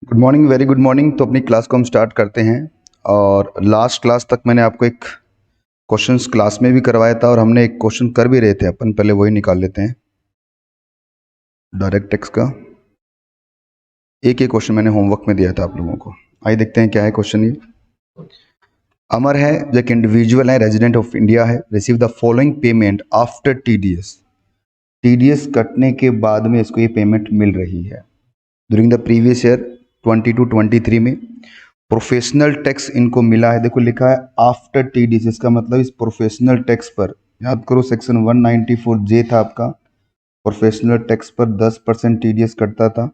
Good morning, very good morning. तो अपनी class को हम स्टार्ट करते हैं। और लास्ट क्लास तक मैंने आपको एक क्वेश्चंस क्लास में भी करवाया था और हमने एक क्वेश्चन कर भी रहे थे अपन। पहले वही निकाल लेते हैं डायरेक्ट टेक्स्ट का। एक क्वेश्चन मैंने होमवर्क में दिया था आप लोगों को। आइए देखते हैं क्या है क्वेश्चन। ये अमर है, जो एक इंडिविजुअल है, रेजिडेंट ऑफ इंडिया है, receive the following payment after TDS. TDS कटने के बाद में इसको ये पेमेंट मिल रही है। ड्यूरिंग द प्रीवियस ईयर 22-23 में प्रोफेशनल टैक्स इनको मिला है। देखो लिखा है आफ्टर टीडीएस, इसका मतलब इस प्रोफेशनल टैक्स पर, याद करो सेक्शन 194 जे था आपका। प्रोफेशनल टैक्स पर 10% टीडीएस कटता था।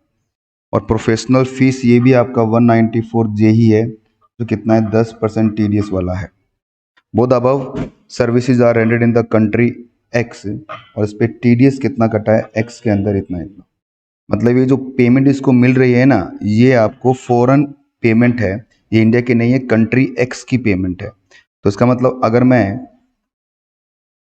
और प्रोफेशनल फीस ये भी आपका 194 जे ही है, जो कितना है 10% टीडीएस वाला है। Both above services are rendered in the country X, और इस पर टीडीएस कितना कटा है एक्स के अंदर, इतना इतना। मतलब ये जो पेमेंट इसको मिल रही है ना, ये आपको फॉरेन पेमेंट है, ये इंडिया की नहीं है, कंट्री एक्स की पेमेंट है। तो इसका मतलब अगर मैं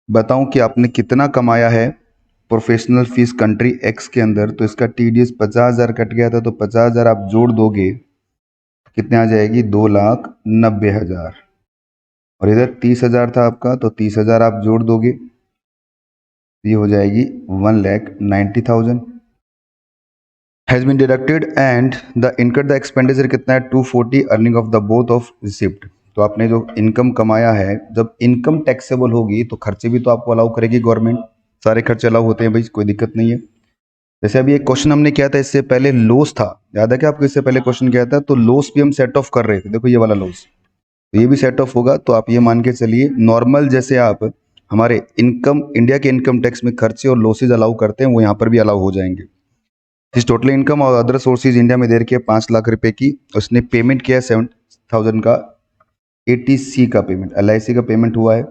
बताऊं कि आपने कितना कमाया है प्रोफेशनल फीस कंट्री एक्स के अंदर, तो इसका टीडीएस 50,000 कट गया था, तो 50,000 आप जोड़ दोगे कितने आ जाएगी, 2,90,000। और इधर 30,000 था आपका, तो 30,000 आप जोड़ दोगे, ये हो जाएगी 1,90,000 has been deducted and the इनकट द एक्सपेंडिचर कितना है 240 earning of the both of receipt. तो आपने जो इनकम कमाया है, जब इनकम टैक्सेबल होगी तो खर्चे भी तो आपको अलाउ करेगी गवर्नमेंट। सारे खर्चे अलाउ होते हैं भाई, कोई दिक्कत नहीं है। जैसे अभी एक क्वेश्चन हमने किया था, इससे पहले लॉस था, याद है क्या आपको? इससे पहले क्वेश्चन किया था तो लॉस भी हम सेट ऑफ कर रहे थे। देखो ये वाला लॉस, तो ये भी सेट ऑफ होगा। तो आप ये मान के चलिए नॉर्मल जैसे आप हमारे इनकम, इंडिया के इनकम टैक्स में खर्चे और लॉसेज अलाउ करते हैं, वो यहाँ पर भी अलाउ हो जाएंगे। इस टोटल इनकम और अदर सोर्सेज इंडिया में दे रखी है 5 लाख रुपए की। उसने पेमेंट किया है 7,000 का एटीसी का पेमेंट, एलआईसी का पेमेंट हुआ है।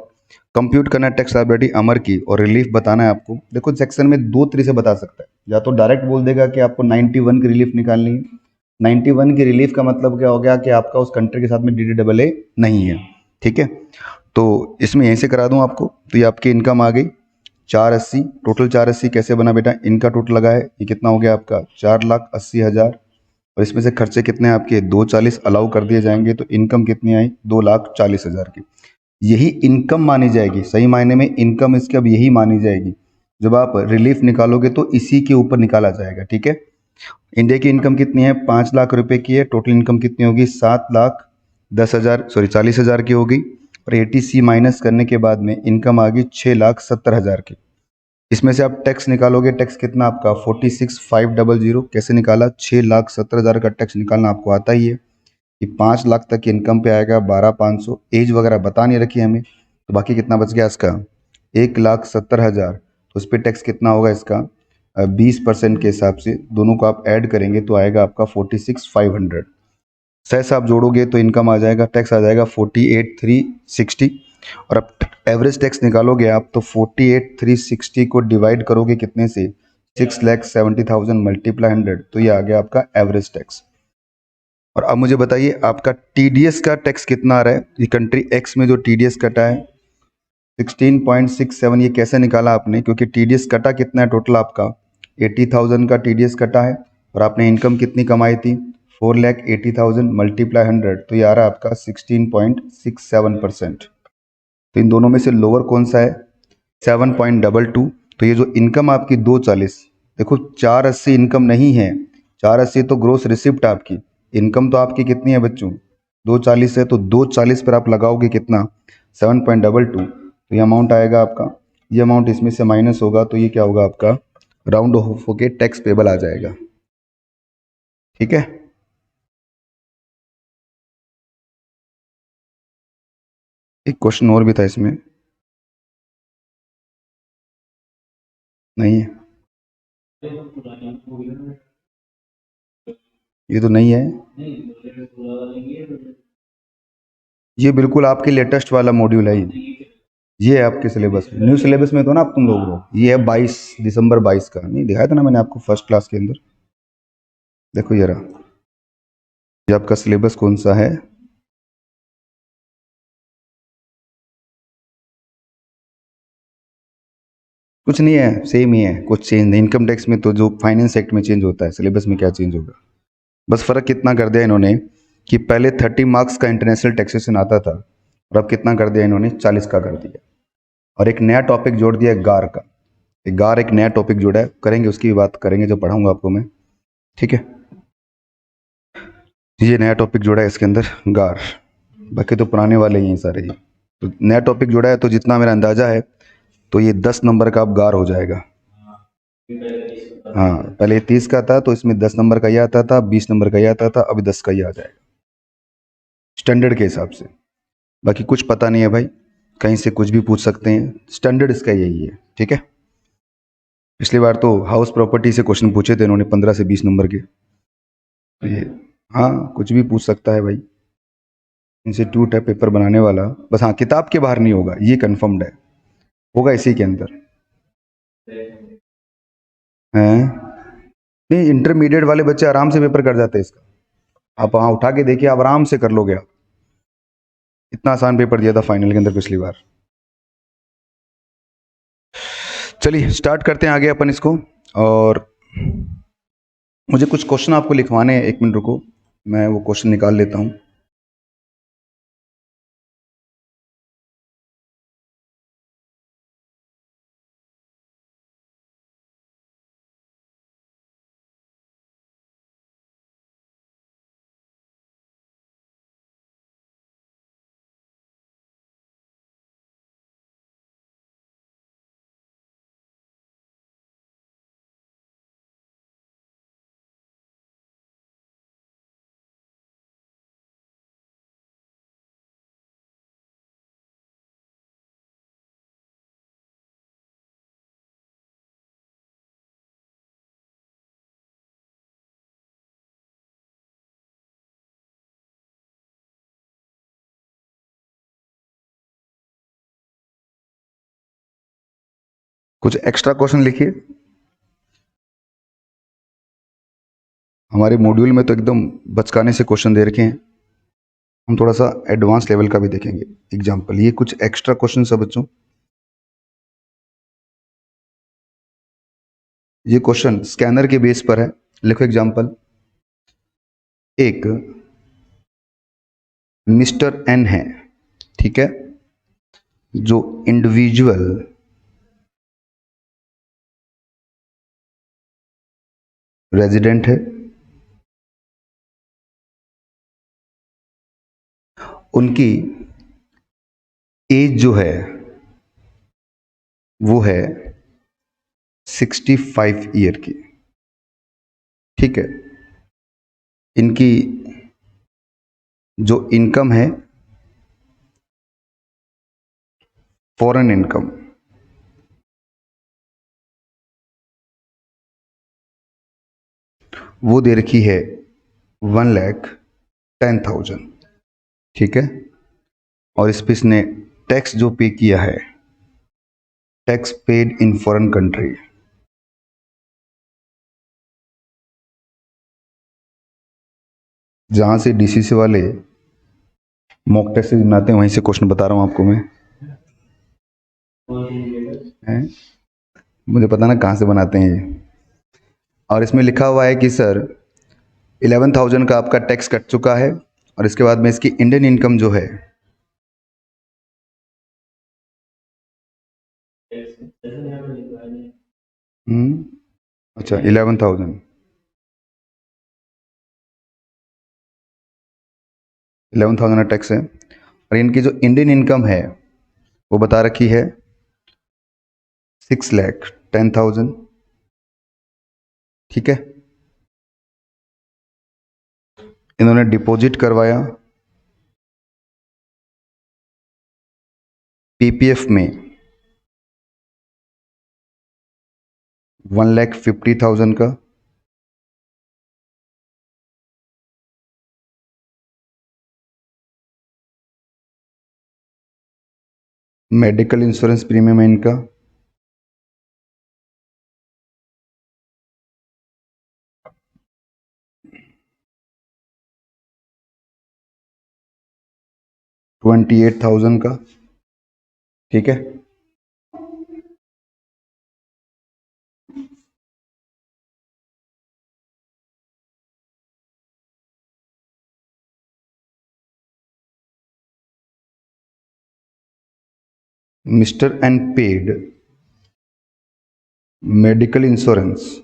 कंप्यूट करना है टैक्स लायबिलिटी अमर की, और रिलीफ बताना है आपको। देखो सेक्शन में दो तरीके से बता सकता है, या तो डायरेक्ट बोल देगा कि आपको 91 की रिलीफ निकालनी है। 91 की रिलीफ का मतलब क्या हो गया कि आपका उस कंट्री के साथ में DDAA नहीं है, ठीक है। तो इसमें यहीं से करा दूं आपको। तो ये आपकी इनकम आ गई 480। टोटल 480 कैसे बना बेटा? इनका टोटल लगा है, ये कितना हो गया आपका 4,80,000। और इसमें से खर्चे कितने हैं आपके 240 अलाउ कर दिए जाएंगे, तो इनकम कितनी आई 2,40,000 की। यही इनकम मानी जाएगी, सही मायने में इनकम इसकी अब यही मानी जाएगी। जब आप रिलीफ निकालोगे तो इसी के ऊपर निकाला जाएगा, ठीक है। इंडिया की इनकम कितनी है 5 लाख रुपए की है। टोटल इनकम कितनी होगी 7,10,000 सॉरी 40,000 की होगी। और एटीसी माइनस करने के बाद में इनकम आ गई 6,70,000 की। इसमें से आप टैक्स निकालोगे, टैक्स कितना आपका 46,500। कैसे निकाला? 6,70,000 का टैक्स निकालना आपको आता ही है। ये 5 लाख तक की इनकम पे आएगा 12,500। एज वगैरह बता नहीं रखी हमें, तो बाकी कितना बच गया इसका 1,70,000। तो उस पर टैक्स कितना होगा इसका 20% के हिसाब से दोनों को आप ऐड करेंगे तो आएगा आपका 46,500। सेस आप जोड़ोगे तो इनकम आ जाएगा, टैक्स आ जाएगा 48,360। और अब एवरेज टैक्स निकालोगे आप, तो 48,360 को डिवाइड करोगे कितने से 6,70,000 मल्टीप्लाई 100, तो ये आ गया आपका एवरेज टैक्स। और अब मुझे बताइए आपका टीडीएस का टैक्स कितना आ रहा है? ये कंट्री एक्स में जो टीडीएस कटा है 16.67। ये कैसे निकाला आपने? क्योंकि टीडीएस कटा कितना है टोटल आपका 80,000 का टीडीएस कटा है, और आपने इनकम कितनी कमाई थी 4,80,000 मल्टीप्लाई 100, तो ये आ रहा है आपका 16.67%। तो इन दोनों में से लोअर कौन सा है 7.22। तो ये जो इनकम आपकी 240, देखो 480 इनकम नहीं है, 480 तो ग्रोस रिसिप्ट आपकी। इनकम तो आपकी कितनी है बच्चों 240 है, तो 240 पर आप लगाओगे कितना 7.22, तो ये अमाउंट आएगा आपका। ये अमाउंट इसमें से माइनस होगा, तो ये क्या होगा आपका राउंड ऑफ होके टैक्स पेबल आ जाएगा, ठीक है। एक क्वेश्चन और भी था इसमें, नहीं है ये तो नहीं है। ये बिल्कुल आपके लेटेस्ट वाला मॉड्यूल है ये है आपके सिलेबस में, न्यू सिलेबस में तो ना आप तुम लोग, ये है 22 दिसंबर 22 का, नहीं दिखाया था ना मैंने आपको फर्स्ट क्लास के अंदर? देखो जरा, ये आपका सिलेबस कौन सा है? कुछ नहीं है, सेम ही है, कुछ चेंज नहीं। इनकम टैक्स में तो जो फाइनेंस एक्ट में चेंज होता है, सिलेबस में क्या चेंज होगा? बस फ़र्क कितना कर दिया इन्होंने कि पहले 30 मार्क्स का इंटरनेशनल टैक्सेशन आता था और अब कितना कर दिया इन्होंने, 40 का कर दिया। और एक नया टॉपिक जोड़ दिया गार का। गार एक नया टॉपिक जोड़ा है, करेंगे उसकी भी बात करेंगे जब पढ़ाऊंगा आपको मैं, ठीक है। ये नया टॉपिक जोड़ा है इसके अंदर गार, बाकी तो पुराने वाले ही हैं सारे ये। तो नया टॉपिक जोड़ा है, तो जितना मेरा अंदाजा है तो ये 10 नंबर का अब गार हो जाएगा। हाँ, पहले 30 का था तो इसमें 10 नंबर का ये आता था, 20 नंबर का ये आता था, अभी 10 का ये आ जाएगा स्टैंडर्ड के हिसाब से। बाकी कुछ पता नहीं है भाई, कहीं से कुछ भी पूछ सकते हैं, स्टैंडर्ड इसका यही है, ठीक है। पिछली बार तो हाउस प्रॉपर्टी से क्वेश्चन पूछे थे इन्होंने 15 से 20 नंबर के, तो ये हाँ कुछ भी पूछ सकता है भाई। इंस्टीट्यूट है पेपर बनाने वाला, बस हाँ किताब के बाहर नहीं होगा, ये कंफर्म्ड है, होगा इसी के अंदर हैं। नहीं, इंटरमीडिएट वाले बच्चे आराम से पेपर कर जाते हैं इसका, आप वहाँ उठा के देखिए, आप आराम से कर लोगे आप। इतना आसान पेपर दिया था फाइनल के अंदर पिछली बार। चलिए स्टार्ट करते हैं आगे अपन इसको। और मुझे कुछ क्वेश्चन आपको लिखवाने हैं, 1 मिनट रुको, मैं वो क्वेश्चन निकाल लेता हूँ। कुछ एक्स्ट्रा क्वेश्चन लिखिए, हमारे मॉड्यूल में तो एकदम बचकाने से क्वेश्चन दे रखे हैं, हम थोड़ा सा एडवांस लेवल का भी देखेंगे एग्जाम्पल। ये कुछ एक्स्ट्रा क्वेश्चन है बच्चों, ये क्वेश्चन स्कैनर के बेस पर है। लिखो एग्जाम्पल, एक मिस्टर एन है, ठीक है, जो इंडिविजुअल रेजिडेंट है, उनकी एज जो है वो है 65 ईयर की, ठीक है। इनकी जो इनकम है, फॉरेन इनकम, वो दे रखी है 1,10,000, ठीक है। और इस पे इसने टैक्स जो पे किया है, tax paid in foreign country, जहां से डीसीसी वाले मॉक टेस्ट बनाते हैं वहीं से क्वेश्चन बता रहा हूं आपको मैं, हैं? मुझे पता ना कहां से बनाते हैं ये। और इसमें लिखा हुआ है कि सर 11,000 का आपका टैक्स कट चुका है, और इसके बाद में इसकी इंडियन इनकम जो है, अच्छा 11,000 का टैक्स है, और इनकी जो इंडियन इनकम है वो बता रखी है 6,10,000, ठीक है। इन्होंने डिपॉजिट करवाया पीपीएफ में 1,50,000 का, मेडिकल इंश्योरेंस प्रीमियम है इनका 28,000 का, ठीक है। Mr. N paid medical insurance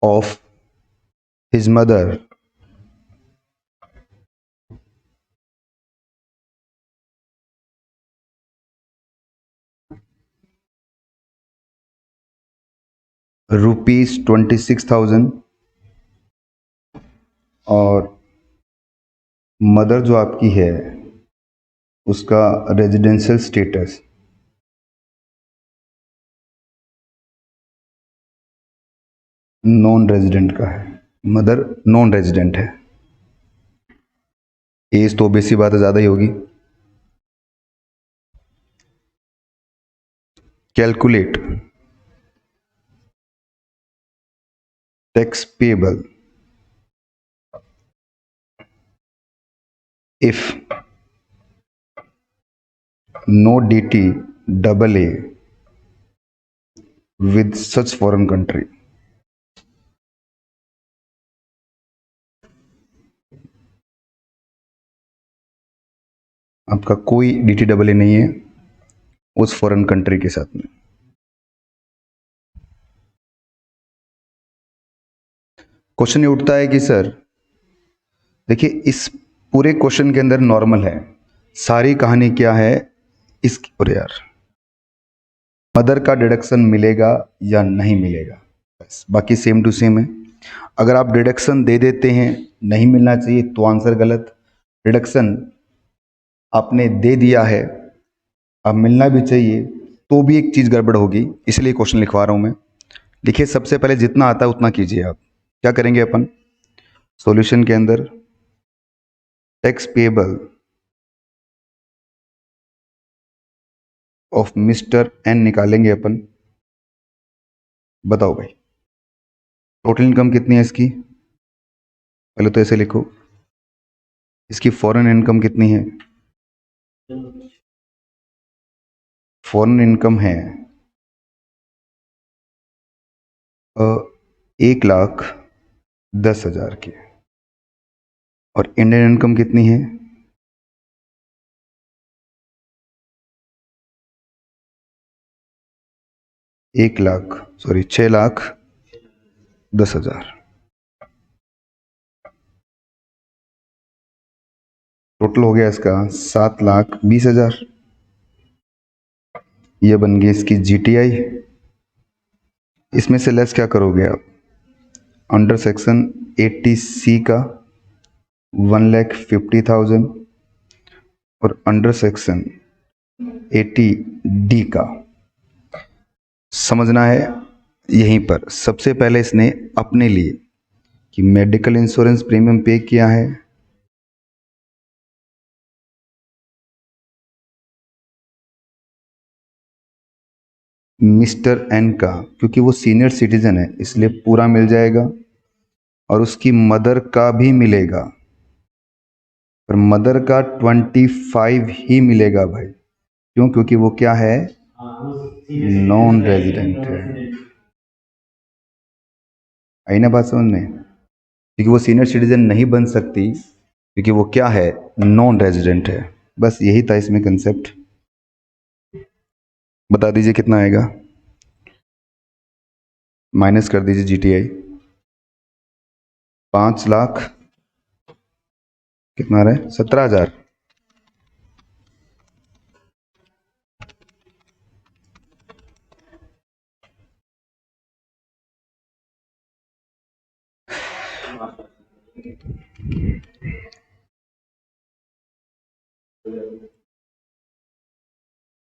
of his mother rupees 26,000 और मदर जो आपकी है उसका रेजिडेंशियल स्टेटस नॉन रेजिडेंट का है, मदर नॉन रेजिडेंट है। एज तो बेसी बात है ज़्यादा ही होगी। Calculate tax payable if no DT double A with such foreign country। आपका कोई DT double A नहीं है उस फॉरेन कंट्री के साथ में। क्वेश्चन ये उठता है कि सर देखिए इस पूरे क्वेश्चन के अंदर नॉर्मल है, सारी कहानी क्या है इसकी, अरे यार मदर का डिडक्शन मिलेगा या नहीं मिलेगा, बस बाकी सेम टू सेम है। अगर आप डिडक्शन दे देते हैं नहीं मिलना चाहिए तो आंसर गलत, डिडक्शन आपने दे दिया है अब मिलना भी चाहिए तो भी एक चीज़ गड़बड़ होगी, इसलिए क्वेश्चन लिखवा रहा हूँ मैं। देखिए सबसे पहले जितना आता है उतना कीजिए। आप क्या करेंगे, अपन सॉल्यूशन के अंदर tax payable of Mister N निकालेंगे अपन। बताओ भाई टोटल इनकम कितनी है इसकी, पहले तो ऐसे लिखो। इसकी फॉरेन इनकम कितनी है, फॉरेन इनकम है 1,10,000 की, और इंडियन इनकम कितनी है 6,10,000। टोटल हो गया इसका 7,20,000। ये बन गई इसकी GTI। इसमें से लेस क्या करोगे आप, अंडर सेक्शन 80C का 1,50,000 और अंडर सेक्शन 80D का। समझना है यहीं पर सबसे पहले इसने अपने लिए कि मेडिकल इंश्योरेंस प्रीमियम पे किया है, मिस्टर एन का क्योंकि वो सीनियर सिटीजन है इसलिए पूरा मिल जाएगा, और उसकी मदर का भी मिलेगा, पर मदर का 25 ही मिलेगा भाई। क्यों, क्योंकि वो क्या है नॉन रेजिडेंट है। आई ना बात समझ में, क्योंकि वो सीनियर सिटीजन नहीं बन सकती क्योंकि वो क्या है नॉन रेजिडेंट है। बस यही था इसमें कंसेप्ट। बता दीजिए कितना आएगा, माइनस कर दीजिए GTI। 5 लाख कितना रहे 17,000।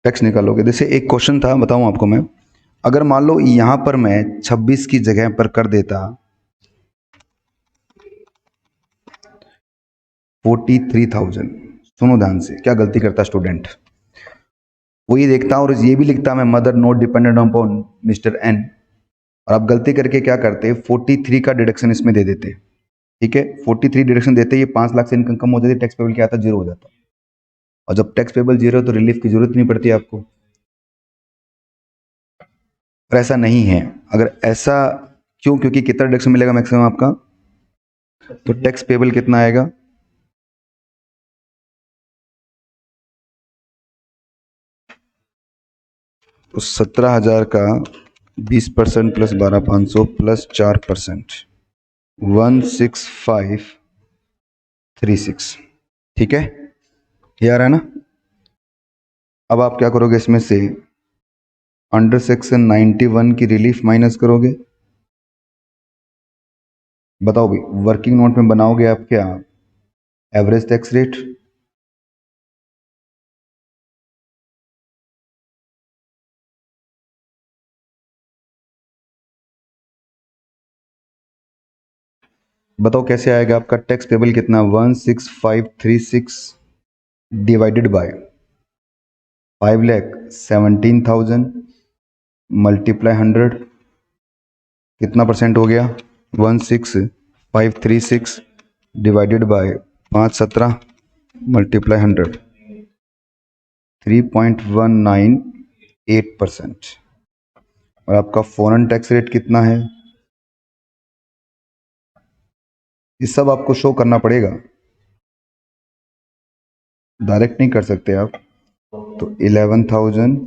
टैक्स निकालोगे, जैसे एक क्वेश्चन था बताऊं आपको मैं, अगर मान लो यहां पर मैं 26 की जगह पर कर देता 43,000। सुनो ध्यान से, क्या गलती करता स्टूडेंट, वो ये देखता और ये भी लिखता मैं mother not dependent upon Mister N, और आप गलती करके क्या करते 43 का डिडक्शन इसमें दे देते। ठीक है 43 डिडक्शन देते ये 5 लाख से इनकम कम हो जाती, टैक्स पेबल क्या आता 0 हो जाता, और जब टैक्स पेबल 0 तो रिलीफ की जरूरत नहीं पड़ती आपको। पर ऐसा नहीं है, अगर ऐसा क्यों, क्योंकि कितना डिडक्शन मिलेगा मैक्सिमम आपका, तो टैक्स पेबल कितना आएगा तो 17,000 का 20% प्लस 12,500 प्लस 4%, 16536। ठीक है, ये आ रहा है ना। अब आप क्या करोगे, इसमें से अंडर सेक्शन 91 की रिलीफ माइनस करोगे। बताओ भाई, वर्किंग नोट में बनाओगे आप क्या, एवरेज टैक्स रेट। बताओ कैसे आएगा आपका टैक्स पेबल कितना, 16536 डिवाइडेड बाय 5,17,000 मल्टीप्लाई 100, कितना परसेंट हो गया, 16536 डिवाइडेड बाय 517 मल्टीप्लाई 100, 3.198%। और आपका फॉरेन टैक्स रेट कितना है, ये सब आपको शो करना पड़ेगा, डायरेक्ट नहीं कर सकते आप। तो 11,000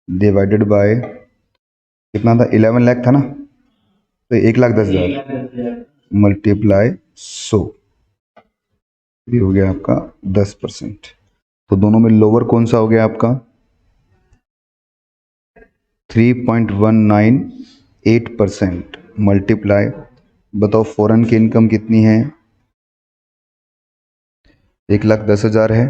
डिवाइडेड बाय कितना था, 11 लाख था ना, तो 1,10,000 मल्टीप्लाई 100, ये हो गया आपका 10%। तो दोनों में लोअर कौन सा हो गया आपका, 3.198% मल्टीप्लाई, बताओ फॉरेन की इनकम कितनी है, 1,10,000 है,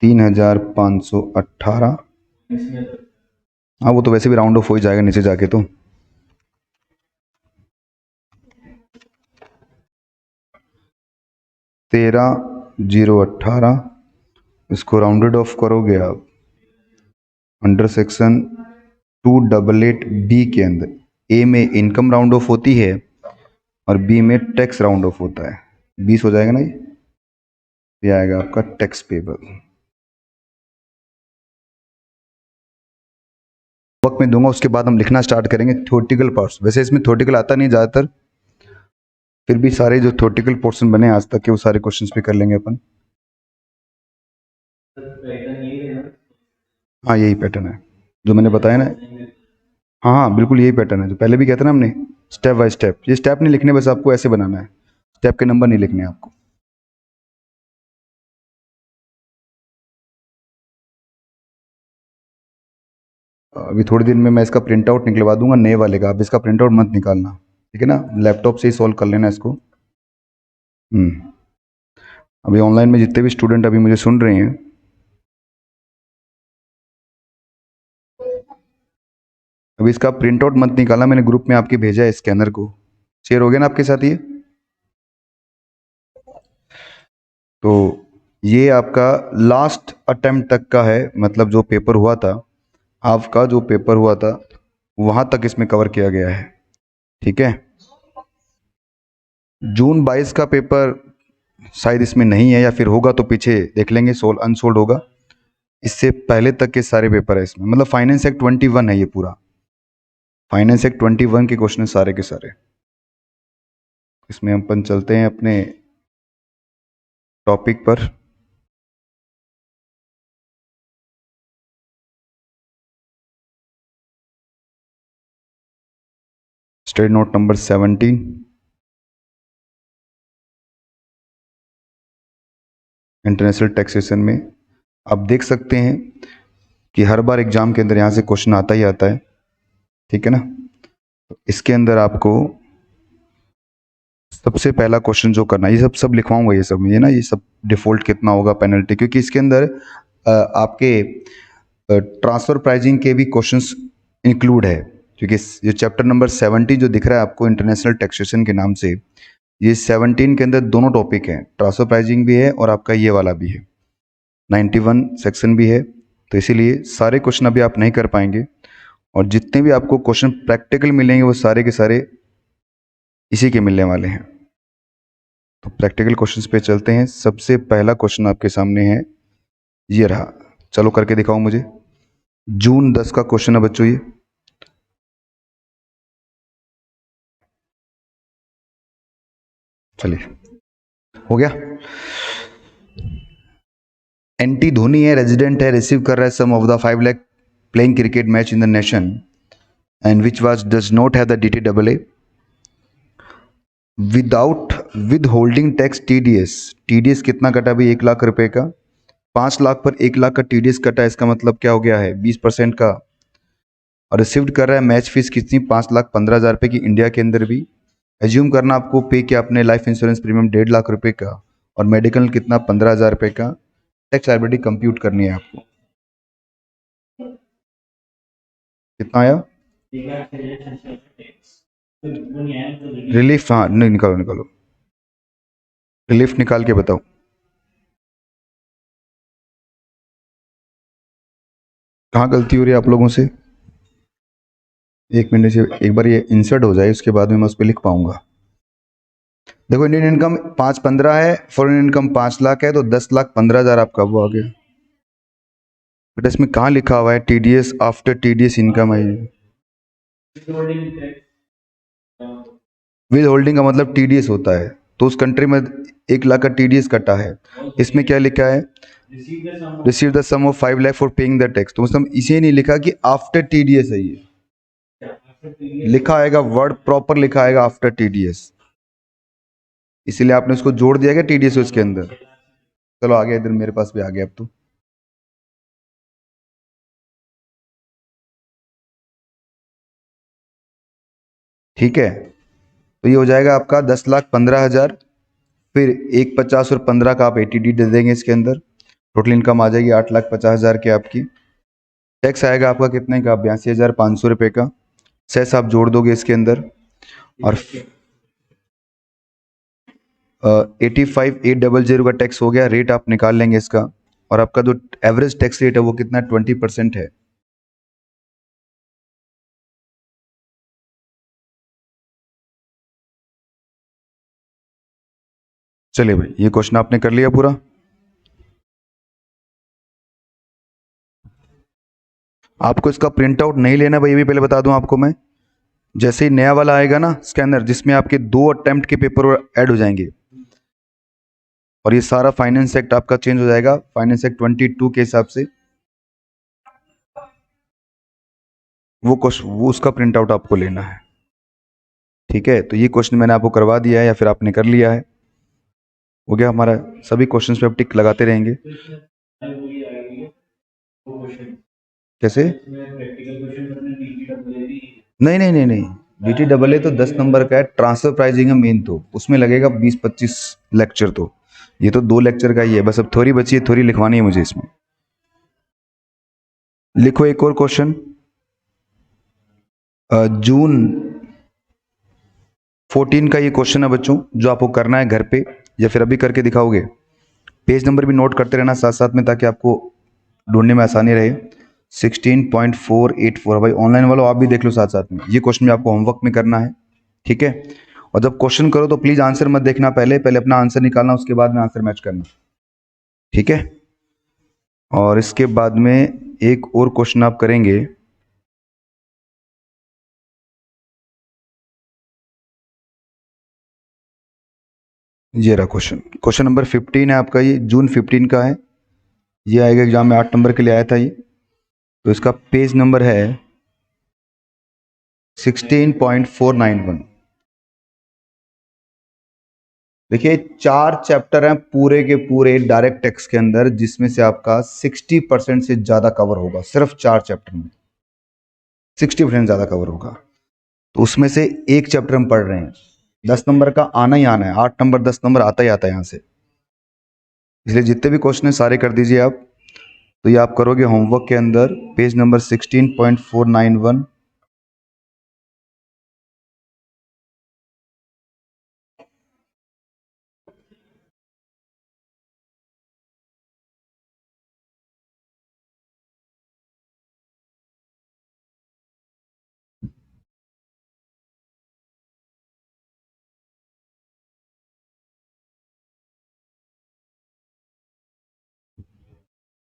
3,518। हाँ वो तो वैसे भी राउंड ऑफ हो ही जाएगा नीचे जाके, तो 13,018, इसको राउंडेड ऑफ करोगे आप अंडर सेक्शन 288 बी के अंदर। ए में इनकम राउंड ऑफ होती है और बी में टैक्स राउंड ऑफ होता है, 20 हो जाएगा ना ये आएगा आपका टैक्स पेबल। वक्त में दूंगा, उसके बाद हम लिखना स्टार्ट करेंगे थ्योरेटिकल पार्ट्स। वैसे इसमें थ्योरेटिकल आता नहीं ज़्यादातर, फिर भी सारे जो थ्योरेटिकल पोर्शन बने आज तक के वो सारे क्वेश्चंस पे कर लेंगे अपन। हाँ यही पैटर्न है जो मैंने बताया ना। हाँ हाँ बिल्कुल यही पैटर्न है जो पहले भी कहते ना हमने, स्टेप बाय स्टेप। ये स्टेप नहीं लिखने, बस आपको ऐसे बनाना है, स्टेप के नंबर नहीं लिखने आपको। अभी थोड़ी देर में मैं इसका प्रिंट आउट निकलवा दूंगा नए वाले का, आप इसका प्रिंट आउट मत निकालना, ठीक है ना, लैपटॉप से ही सॉल्व कर लेना इसको। अभी ऑनलाइन में जितने भी स्टूडेंट अभी मुझे सुन रहे हैं, अभी इसका प्रिंट आउट मत निकालना, मैंने ग्रुप में आपके भेजा है स्कैनर को, शेयर हो गया ना आपके साथ ये। तो ये आपका लास्ट अटेम्प्ट तक का है, मतलब जो पेपर हुआ था आपका, जो पेपर हुआ था वहां तक इसमें कवर किया गया है, ठीक है। जून 22 का पेपर शायद इसमें नहीं है, या फिर होगा तो पीछे देख लेंगे, सोल्ड अनसोल्ड होगा। इससे पहले तक के सारे पेपर है इसमें, मतलब फाइनेंस एक्ट 21 है ये पूरा, फाइनेंस एक्ट 21 के क्वेश्चन सारे के सारे। इसमें अपन चलते हैं अपने टॉपिक पर। State note number 17, international taxation में आप देख सकते हैं कि हर बार एग्जाम के अंदर यहाँ से क्वेश्चन आता ही आता है, ठीक है ना। इसके अंदर आपको सबसे पहला क्वेश्चन जो करना है, ये सब सब लिखवाऊंगा ये सब, ये ना ये सब डिफॉल्ट कितना होगा पेनल्टी, क्योंकि इसके अंदर आपके ट्रांसफर प्राइजिंग के भी क्वेश्चंस इंक्लूड है, क्योंकि ये चैप्टर नंबर 70 जो दिख रहा है आपको इंटरनेशनल टैक्सेशन के नाम से, ये 17 के अंदर दोनों टॉपिक हैं, ट्रांसफर प्राइजिंग भी है और आपका ये वाला भी है, 91 सेक्शन भी है। तो इसीलिए सारे क्वेश्चन अभी आप नहीं कर पाएंगे, और जितने भी आपको क्वेश्चन प्रैक्टिकल मिलेंगे वो सारे के सारे इसी के मिलने वाले हैं। तो प्रैक्टिकल क्वेश्चंस पे चलते हैं। सबसे पहला क्वेश्चन आपके सामने है, ये रहा, चलो करके दिखाओ मुझे। जून 10 का क्वेश्चन है बच्चों ये, चलिए हो गया। एंटी धोनी है, रेजिडेंट है, रिसीव कर रहा है sum of the 5 lakh playing cricket match in the nation and which was does not have the DTAA without withholding tax TDS कितना कटा भाई? 1 लाख रुपए का। 5 लाख पर 1 लाख का TDS कटा, इसका मतलब क्या हो गया है? 20% का। और रिसीव्ड कर रहा है मैच फीस कितनी? 5,15,000 रुपये की, इंडिया के अंदर भी। एज्यूम करना आपको पे किया आपने लाइफ इंश्योरेंस प्रीमियम 1.5 लाख रुपए का और मेडिकल कितना? 15,000 रुपये का। टैक्स लायबिलिटी कंप्यूट करनी है आपको। कितना आया? रिलीफ, हाँ नहीं, निकालो निकालो, रिलीफ निकाल के बताओ। कहाँ गलती हो रही है आप लोगों से? 1 मिनट से एक बार ये इंसर्ट हो जाए, उसके बाद में मैं उस पर लिख पाऊंगा। देखो इंडियन इनकम 515 है, फॉरेन इनकम 5 लाख है, तो 10,15,000 आपका वो आ गया। बेटा इसमें कहाँ लिखा हुआ है TDS आफ्टर TDS इनकम है? विद होल्डिंग का मतलब TDS होता है, तो उस कंट्री में 1 लाख का TDS कटा है। इसमें क्या लिखा है? Receive the sum of 5 lakh for paying the tax, तो मतलब इसे नहीं लिखा कि आफ्टर TDS है, ये लिखा आएगा, वर्ड प्रॉपर लिखा आएगा आफ्टर TDS, इसीलिए आपने उसको जोड़ दिया गया TDS उसके अंदर। चलो आ गया, इधर मेरे पास भी आ गया अब तो। ठीक है, तो ये हो जाएगा आपका 10,15,000, फिर 1,50 और 15 का आप ATD दे देंगे इसके अंदर, टोटल इनकम आ जाएगी 8,50,000 की आपकी। टैक्स आएगा आपका कितने का? 82,500 रुपये का। सेस आप जोड़ दोगे इसके अंदर और 85,800 का टैक्स हो गया। रेट आप निकाल लेंगे इसका, और आपका जो एवरेज टैक्स रेट है वो कितना? 20% है। चलिए भाई, ये क्वेश्चन आपने कर लिया पूरा। आपको इसका प्रिंट आउट नहीं लेना भाई, ये भी पहले बता दूं आपको मैं। जैसे ही नया वाला आएगा ना स्कैनर, जिसमें आपके 2 अटेम्प्ट के पेपर ऐड हो जाएंगे, और ये सारा फाइनेंस एक्ट आपका चेंज हो जाएगा, फाइनेंस एक्ट 22 के हिसाब से। वो क्वेश्चन, वो उसका प्रिंट आउट आपको लेना है। ठीक है, तो ये क्वेश्चन मैंने आपको करवा दिया है या फिर आपने कर लिया है? हो गया हमारा। सभी क्वेश्चंस पे आप टिक लगाते रहेंगे। कैसे? नहीं नहीं नहीं नहीं, DTAA तो 10 नंबर का है, ट्रांसफर प्राइसिंग है मेन, तो उसमें लगेगा 20-25 लेक्चर, तो ये तो 2 लेक्चर का ही है बस। अब थोड़ी बची है, थोड़ी लिखवानी है मुझे इसमें। लिखो एक और क्वेश्चन। जून 14 का ये क्वेश्चन है बच्चों, जो आपको करना है घर पे या फिर अभी करके दिखाओगे। पेज नंबर भी नोट करते रहना साथ साथ में, ताकि आपको ढूंढने में आसानी रहे। 16.484 भाई, ऑनलाइन वालों आप भी देख लो साथ साथ में, ये क्वेश्चन भी आपको होमवर्क में करना है। ठीक है, और जब क्वेश्चन करो तो प्लीज आंसर मत देखना, पहले पहले अपना आंसर निकालना, उसके बाद में आंसर मैच करना। ठीक है, और इसके बाद में एक और क्वेश्चन आप करेंगे। ये रहा क्वेश्चन, क्वेश्चन नंबर 15 है आपका, ये जून 15 का है। ये आएगा एग्जाम में, 8 नंबर के लिए आया था ये। तो इसका पेज नंबर है 16.491। देखिए 4 चैप्टर हैं पूरे के पूरे डायरेक्ट टैक्स के अंदर, जिसमें से आपका 60% से ज्यादा कवर होगा, सिर्फ 4 चैप्टर में 60% ज्यादा कवर होगा। तो उसमें से एक चैप्टर हम पढ़ रहे हैं, 10 नंबर का आना ही आना है, 8 नंबर 10 नंबर आता ही आता है यहाँ से। इसलिए जितने भी क्वेश्चन है सारे कर दीजिए आप। तो ये आप करोगे होमवर्क के अंदर, पेज नंबर 16.491।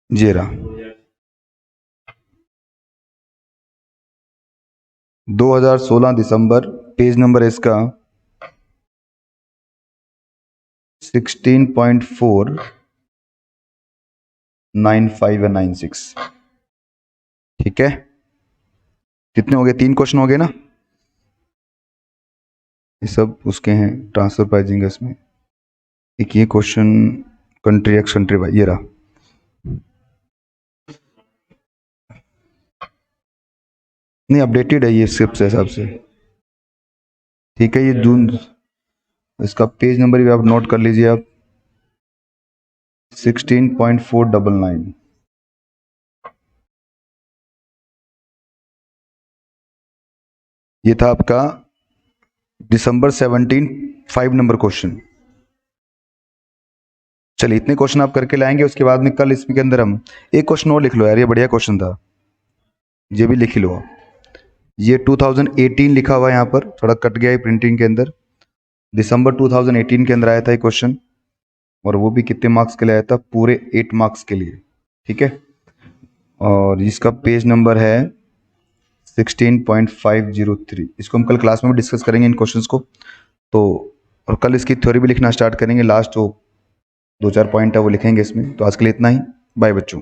जी रहा 2016 दिसंबर, पेज नंबर इसका 16.4 95 या 96। ठीक है, कितने हो गए? 3 क्वेश्चन हो गए ना। ये सब उसके हैं ट्रांसफर प्राइसिंग में। एक ये question country X country Y, ये रहा। नहीं, अपडेटेड है ये स्क्रिप्ट के हिसाब से। ठीक है, ये जून, इसका पेज नंबर भी आप नोट कर लीजिए आप, 16.499। ये था आपका दिसंबर 17 5 नंबर क्वेश्चन। चलिए इतने क्वेश्चन आप करके लाएंगे, उसके बाद में कल इसके अंदर हम एक क्वेश्चन और लिख लो यार, ये बढ़िया क्वेश्चन था, ये भी लिख ही लो। ये 2018 लिखा हुआ है यहाँ पर, थोड़ा कट गया है प्रिंटिंग के अंदर। दिसंबर 2018 के अंदर आया था ये क्वेश्चन, और वो भी कितने मार्क्स के लिए आया था? पूरे 8 मार्क्स के लिए। ठीक है, और इसका पेज नंबर है 16.503। इसको हम कल क्लास में भी डिस्कस करेंगे इन क्वेश्चंस को। तो और कल इसकी थ्योरी भी लिखना स्टार्ट करेंगे, लास्ट जो 2-4 पॉइंट है वो लिखेंगे इसमें। तो आज के लिए इतना ही, बाय बच्चों।